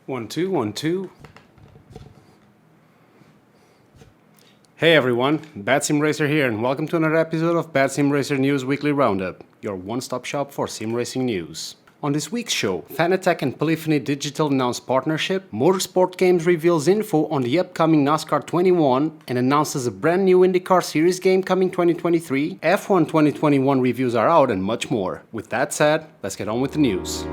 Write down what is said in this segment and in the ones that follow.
1, 2, 1, 2. Hey everyone, BadSimRacer here, and welcome to another episode of BadSimRacer News Weekly Roundup, your one-stop shop for sim racing news. On this week's show, Fanatec and Polyphony Digital announce partnership, Motorsport Games reveals info on the upcoming Nascar 21 and announces a brand new Indycar Series game coming 2023, F1 2021 reviews are out, and much more. With that said, let's get on with the news.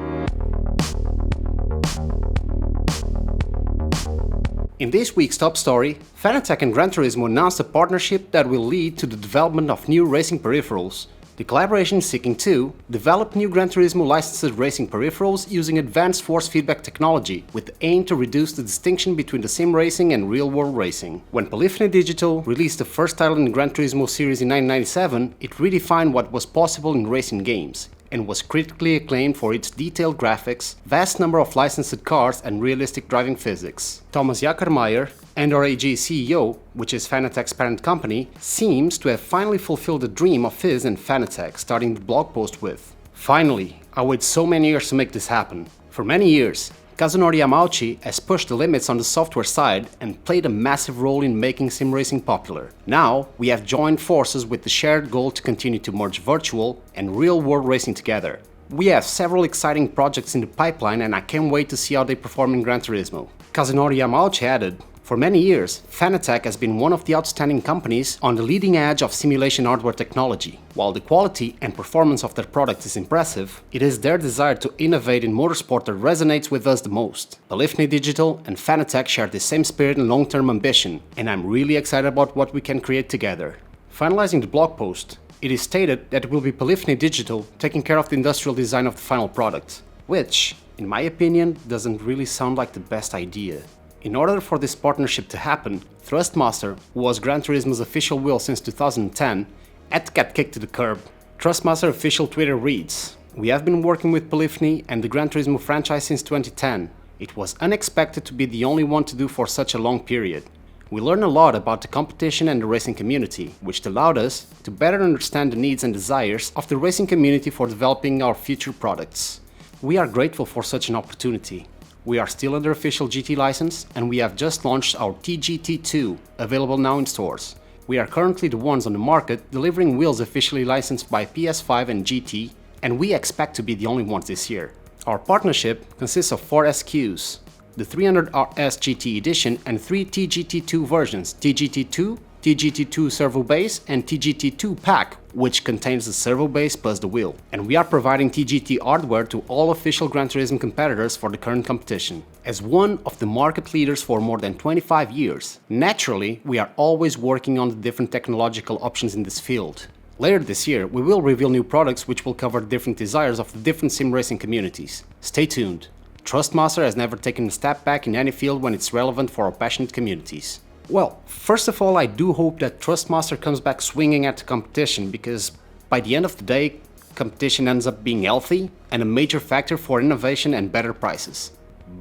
In this week's top story, Fanatec and Gran Turismo announced a partnership that will lead to the development of new racing peripherals. The collaboration is seeking to develop new Gran Turismo licensed racing peripherals using advanced force feedback technology, with the aim to reduce the distinction between the sim racing and real-world racing. When Polyphony Digital released the first title in the Gran Turismo series in 1997, it redefined what was possible in racing games, and was critically acclaimed for its detailed graphics, vast number of licensed cars, and realistic driving physics. Thomas Jakermeyer, NRAG CEO, which is Fanatec's parent company, seems to have finally fulfilled the dream of his and Fanatec, starting the blog post with, "Finally, I waited so many years to make this happen. For many years, Kazunori Yamauchi has pushed the limits on the software side and played a massive role in making sim racing popular. Now, we have joined forces with the shared goal to continue to merge virtual and real-world racing together. We have several exciting projects in the pipeline and I can't wait to see how they perform in Gran Turismo." Kazunori Yamauchi added, "For many years, Fanatec has been one of the outstanding companies on the leading edge of simulation hardware technology. While the quality and performance of their product is impressive, it is their desire to innovate in motorsport that resonates with us the most. Polyphony Digital and Fanatec share the same spirit and long-term ambition, and I'm really excited about what we can create together." Finalizing the blog post, it is stated that it will be Polyphony Digital taking care of the industrial design of the final product, which, in my opinion, doesn't really sound like the best idea. In order for this partnership to happen, Thrustmaster, who was Gran Turismo's official wheel since 2010, had to get kicked to the curb. Thrustmaster official Twitter reads, "We have been working with Polyphony and the Gran Turismo franchise since 2010. It was unexpected to be the only one to do for such a long period. We learned a lot about the competition and the racing community, which allowed us to better understand the needs and desires of the racing community for developing our future products. We are grateful for such an opportunity. We are still under official GT license and we have just launched our TGT2, available now in stores. We are currently the ones on the market delivering wheels officially licensed by PS5 and GT, and we expect to be the only ones this year. Our partnership consists of 4 SKUs, the 300RS GT edition and 3 TGT2 versions, TGT2, TGT2 Servo Base and TGT2 Pack, which contains the servo base plus the wheel. And we are providing TGT hardware to all official Gran Turismo competitors for the current competition. As one of the market leaders for more than 25 years, naturally, we are always working on the different technological options in this field. Later this year, we will reveal new products which will cover different desires of the different sim racing communities. Stay tuned. Thrustmaster has never taken a step back in any field when it's relevant for our passionate communities." Well, first of all, I do hope that Thrustmaster comes back swinging at the competition, because by the end of the day, competition ends up being healthy and a major factor for innovation and better prices.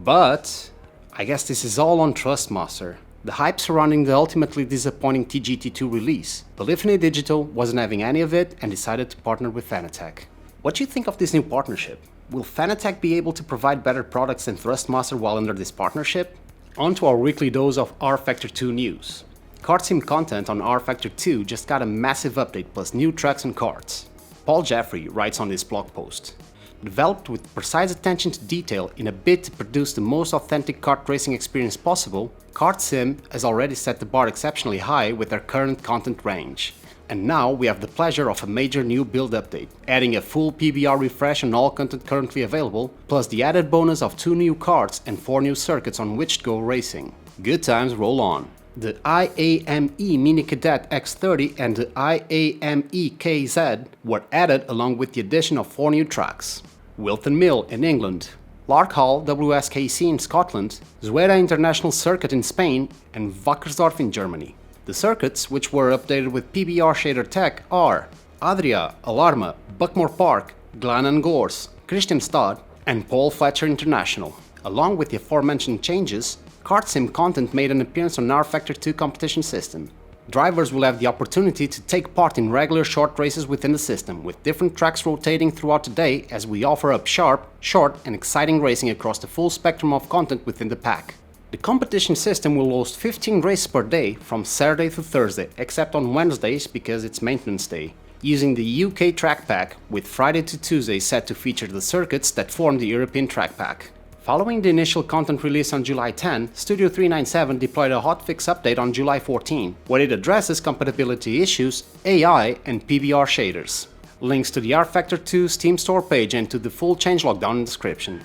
But I guess this is all on Thrustmaster. The hype surrounding the ultimately disappointing TGT2 release, Polyphony Digital wasn't having any of it and decided to partner with Fanatec. What do you think of this new partnership? Will Fanatec be able to provide better products than Thrustmaster while under this partnership? On to our weekly dose of rFactor 2 news. KartSim Content on rFactor 2 just got a massive update plus new tracks and carts. Paul Jeffrey writes on this blog post, "Developed with precise attention to detail in a bid to produce the most authentic kart racing experience possible, KartSim has already set the bar exceptionally high with their current content range. And now we have the pleasure of a major new build update, adding a full PBR refresh on all content currently available, plus the added bonus of 2 new karts and 4 new circuits on which to go racing. Good times roll on." The IAME Mini Cadet X30 and the IAME KZ were added along with the addition of 4 new tracks. Wilton Mill in England, Larkhall WSKC in Scotland, Zuera International Circuit in Spain, and Wackersdorf in Germany. The circuits, which were updated with PBR shader tech, are Adria, Alarma, Buckmore Park, Glan and Gorse, Kristianstad, and Paul Fletcher International. Along with the aforementioned changes, KartSim Content made an appearance on rFactor 2 competition system. Drivers will have the opportunity to take part in regular short races within the system, with different tracks rotating throughout the day as we offer up sharp, short and exciting racing across the full spectrum of content within the pack. The competition system will host 15 races per day from Saturday to Thursday, except on Wednesdays because it's maintenance day, using the UK track pack, with Friday to Tuesday set to feature the circuits that form the European track pack. Following the initial content release on July 10, Studio 397 deployed a hotfix update on July 14, where it addresses compatibility issues, AI and PBR shaders. Links to the rFactor 2 Steam store page and to the full changelog down in the description.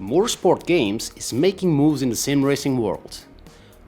Motorsport Games is making moves in the sim racing world.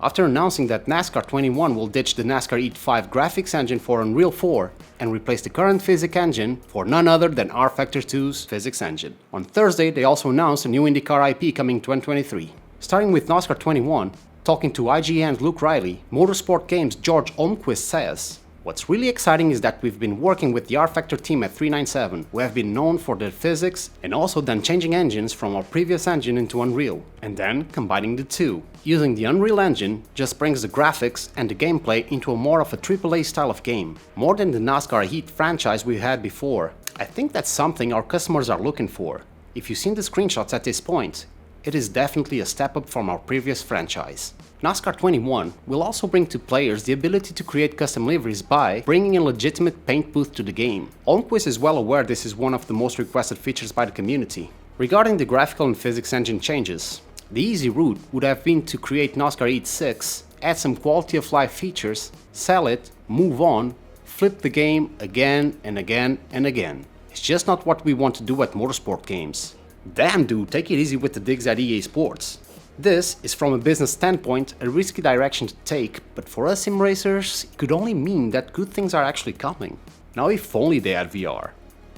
After announcing that NASCAR 21 will ditch the NASCAR Heat 5 graphics engine for Unreal 4 and replace the current physics engine for none other than rFactor 2's physics engine. On Thursday, they also announced a new IndyCar IP coming in 2023. Starting with NASCAR 21, talking to IGN's Luke Riley, Motorsport Games' George Olmquist says, "What's really exciting is that we've been working with the rFactor team at 397, who have been known for their physics and also done changing engines from our previous engine into Unreal, and then combining the two. Using the Unreal Engine just brings the graphics and the gameplay into a more of a AAA style of game, more than the NASCAR Heat franchise we had before. I think that's something our customers are looking for. If you've seen the screenshots at this point, it is definitely a step up from our previous franchise." NASCAR 21 will also bring to players the ability to create custom liveries by bringing a legitimate paint booth to the game. Olmquist is well aware this is one of the most requested features by the community. Regarding the graphical and physics engine changes, the easy route would have been to create NASCAR Heat 6, add some quality of life features, sell it, move on, flip the game again and again and again. It's just not what we want to do at Motorsport Games. Damn dude, take it easy with the digs at EA Sports. This is from a business standpoint a risky direction to take, but for us sim racers it could only mean that good things are actually coming. Now if only they had VR.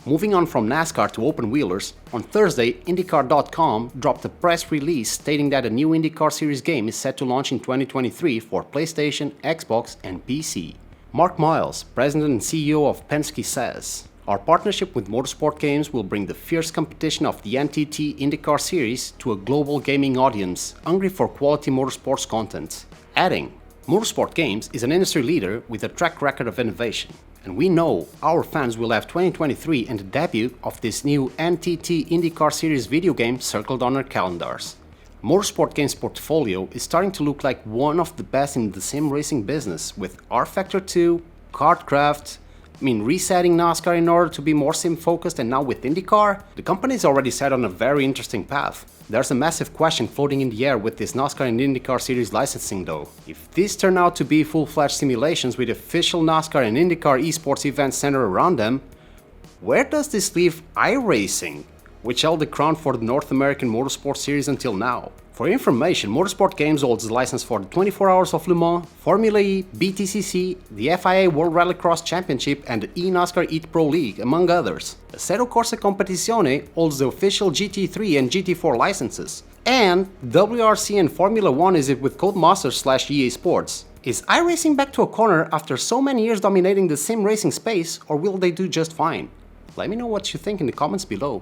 Moving on from NASCAR to open wheelers, on Thursday IndyCar.com dropped a press release stating that a new IndyCar Series game is set to launch in 2023 for PlayStation, Xbox and PC. Mark Miles, president and CEO of Penske, says, "Our partnership with Motorsport Games will bring the fierce competition of the NTT IndyCar Series to a global gaming audience hungry for quality motorsports content." Adding, "Motorsport Games is an industry leader with a track record of innovation, and we know our fans will have 2023 and the debut of this new NTT IndyCar Series video game circled on their calendars." Motorsport Games' portfolio is starting to look like one of the best in the sim racing business, with rFactor 2, Kartcraft, resetting NASCAR in order to be more sim-focused, and now with IndyCar, the company is already set on a very interesting path. There's a massive question floating in the air with this NASCAR and IndyCar series licensing though. If these turn out to be full-fledged simulations with official NASCAR and IndyCar esports events centered around them, where does this leave iRacing, which held the crown for the North American Motorsport Series until now? For information, Motorsport Games holds the license for the 24 Hours of Le Mans, Formula E, BTCC, the FIA World Rallycross Championship and the eNASCAR Heat Pro League, among others. Assetto Corsa Competizione holds the official GT3 and GT4 licenses. And WRC and Formula 1 is it with Codemasters/EA Sports. Is iRacing back to a corner after so many years dominating the sim racing space, or will they do just fine? Let me know what you think in the comments below.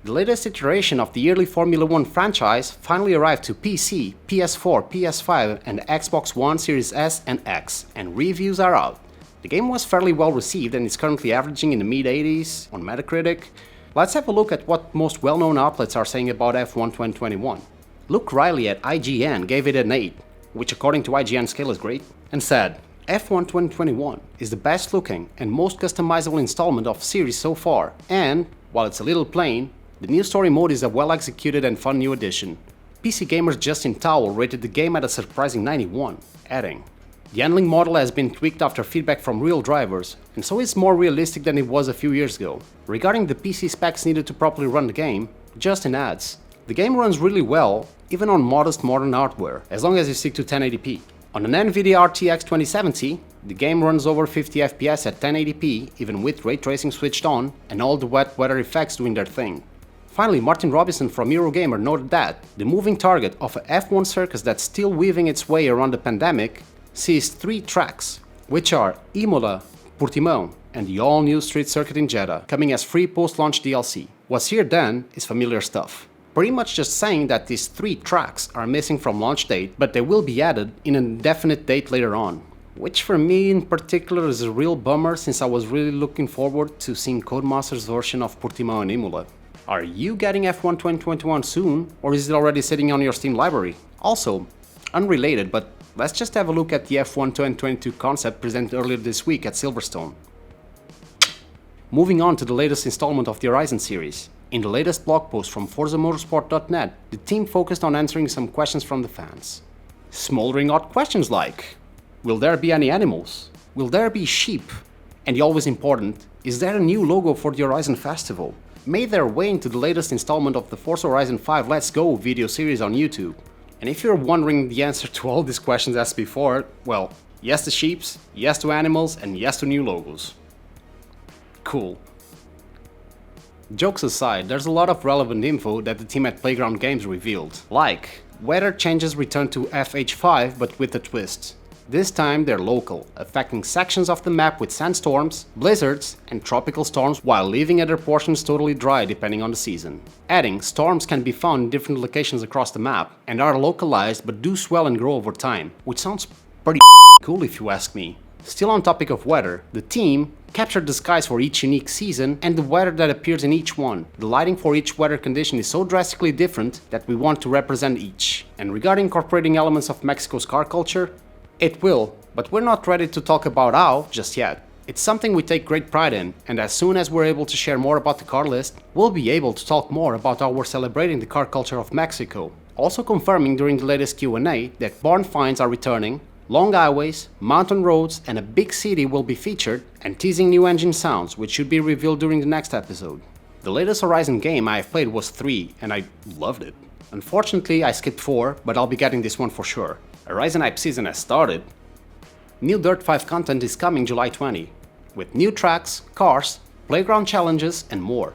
The latest iteration of the yearly Formula 1 franchise finally arrived to PC, PS4, PS5 and Xbox One Series S and X, and reviews are out. The game was fairly well received and is currently averaging in the mid-80s on Metacritic. Let's have a look at what most well-known outlets are saying about F1 2021. Luke Riley at IGN gave it an 8, which according to IGN scale is great, and said, "F1 2021 is the best looking and most customizable installment of series so far, and, while it's a little plain, the new story mode is a well-executed and fun new addition." PC gamers Justin Towell rated the game at a surprising 91, adding, "The handling model has been tweaked after feedback from real drivers, and so it's more realistic than it was a few years ago. Regarding the PC specs needed to properly run the game, Justin adds, the game runs really well, even on modest modern hardware, as long as you stick to 1080p. On an NVIDIA RTX 2070, the game runs over 50 FPS at 1080p, even with ray tracing switched on and all the wet weather effects doing their thing." Finally, Martin Robinson from Eurogamer noted that the moving target of a F1 circus that's still weaving its way around the pandemic sees 3 tracks, which are Imola, Portimão, and the all-new street circuit in Jeddah, coming as free post-launch DLC. What's here then is familiar stuff. Pretty much just saying that these 3 tracks are missing from launch date, but they will be added in an indefinite date later on. which for me in particular is a real bummer since I was really looking forward to seeing Codemasters' version of Portimao and Imola. Are you getting F1 2021 soon, or is it already sitting on your Steam library? Also, unrelated, but let's just have a look at the F1 2022 concept presented earlier this week at Silverstone. Moving on to the latest installment of the Horizon series. In the latest blog post from ForzaMotorsport.net, the team focused on answering some questions from the fans. Smoldering hot questions like: will there be any animals? Will there be sheep? And the always important, is there a new logo for the Horizon Festival? Made their way into the latest installment of the Forza Horizon 5 Let's Go video series on YouTube. And if you're wondering the answer to all these questions as before, well, yes to sheeps, yes to animals, and yes to new logos. Cool. Jokes aside, there's a lot of relevant info that the team at Playground Games revealed, like weather changes return to FH5 but with a twist. This time they're local, affecting sections of the map with sandstorms, blizzards and tropical storms while leaving other portions totally dry depending on the season. Adding, storms can be found in different locations across the map and are localized but do swell and grow over time, which sounds pretty cool if you ask me. Still on topic of weather, the team captured the skies for each unique season and the weather that appears in each one. The lighting for each weather condition is so drastically different that we want to represent each. And regarding incorporating elements of Mexico's car culture, it will, but we're not ready to talk about how just yet. It's something we take great pride in, and as soon as we're able to share more about the car list, we'll be able to talk more about how we're celebrating the car culture of Mexico. Also confirming during the latest Q&A that barn finds are returning, long highways, mountain roads and a big city will be featured, and teasing new engine sounds, which should be revealed during the next episode. The latest Horizon game I have played was 3, and I loved it. Unfortunately I skipped 4, but I'll be getting this one for sure. Horizon Hype season has started. New Dirt 5 content is coming July 20, with new tracks, cars, playground challenges and more.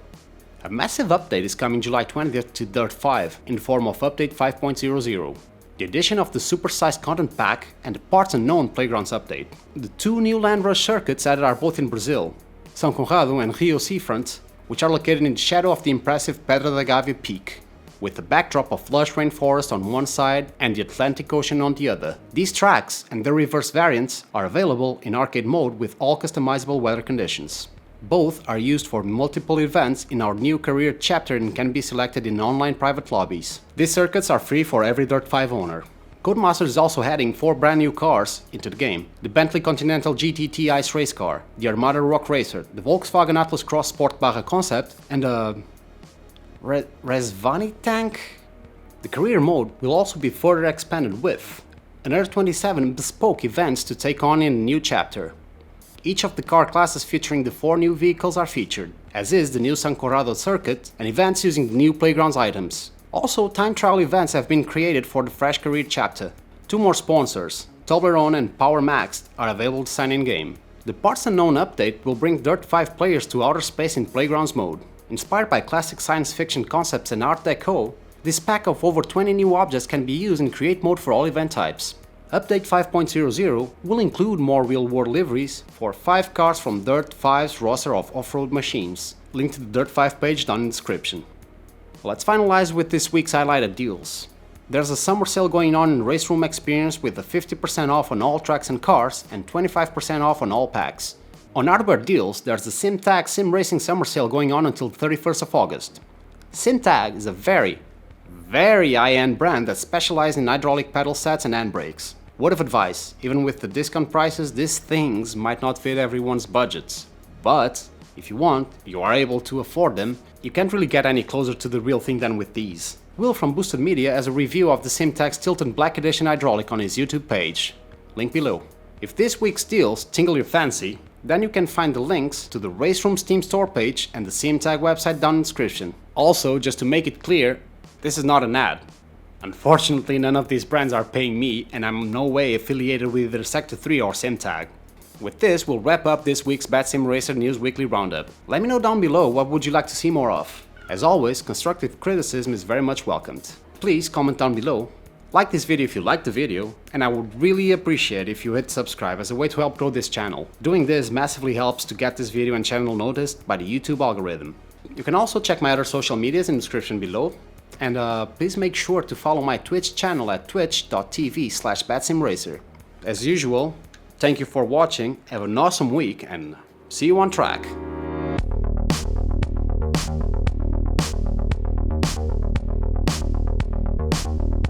A massive update is coming July 20th to Dirt 5 in the form of Update 5.00. The addition of the supersized content pack and the Parts Unknown Playgrounds update. The 2 new land rush circuits added are both in Brazil, São Conrado and Rio Seafront, which are located in the shadow of the impressive Pedra da Gávea peak, with the backdrop of lush rainforest on one side and the Atlantic Ocean on the other. These tracks and their reverse variants are available in arcade mode with all customizable weather conditions. Both are used for multiple events in our new career chapter and can be selected in online private lobbies. These circuits are free for every Dirt 5 owner. Codemasters is also adding 4 brand new cars into the game. The Bentley Continental GTT Ice Race Car, the Armada Rock Racer, the Volkswagen Atlas Cross Sport Barra Concept and the Resvani tank? The career mode will also be further expanded with another 27 bespoke events to take on in a new chapter. Each of the car classes featuring the 4 new vehicles are featured, as is the new San Corrado circuit and events using the new playgrounds items. Also, time trial events have been created for the fresh career chapter. 2 more sponsors, Toblerone and Power Max, are available to sign in game. The Parts Unknown update will bring Dirt 5 players to outer space in playgrounds mode. Inspired by classic science fiction concepts and Art Deco, this pack of over 20 new objects can be used in create mode for all event types. Update 5.00 will include more real-world liveries for 5 cars from Dirt 5's roster of off-road machines. Link to the Dirt 5 page down in the description. Let's finalize with this week's highlighted deals. There's a summer sale going on in Raceroom Experience with a 50% off on all tracks and cars and 25% off on all packs. On hardware deals, there's the Simtag Sim Racing Summer Sale going on until 31st of August. Simtag is a very high-end brand that specializes in hydraulic pedal sets and handbrakes. Word of advice, even with the discount prices, these things might not fit everyone's budgets. But, if you want, you are able to afford them, you can't really get any closer to the real thing than with these. Will from Boosted Media has a review of the Simtag Stilton Black Edition Hydraulic on his YouTube page. Link below. If this week's deals tingle your fancy, then you can find the links to the Raceroom Steam store page and the Simtag website down in the description. Also, just to make it clear, this is not an ad. Unfortunately, none of these brands are paying me, and I'm in no way affiliated with either Sector 3 or Simtag. With this, we'll wrap up this week's BadSimRacer News Weekly Roundup. Let me know down below what would you like to see more of. As always, constructive criticism is very much welcomed. Please comment down below, like this video if you liked the video, and I would really appreciate if you hit subscribe as a way to help grow this channel. Doing this massively helps to get this video and channel noticed by the YouTube algorithm. You can also check my other social medias in the description below, and please make sure to follow my Twitch channel at twitch.tv/BadSimRacer. As usual, Thank you for watching, have an awesome week and see you on track!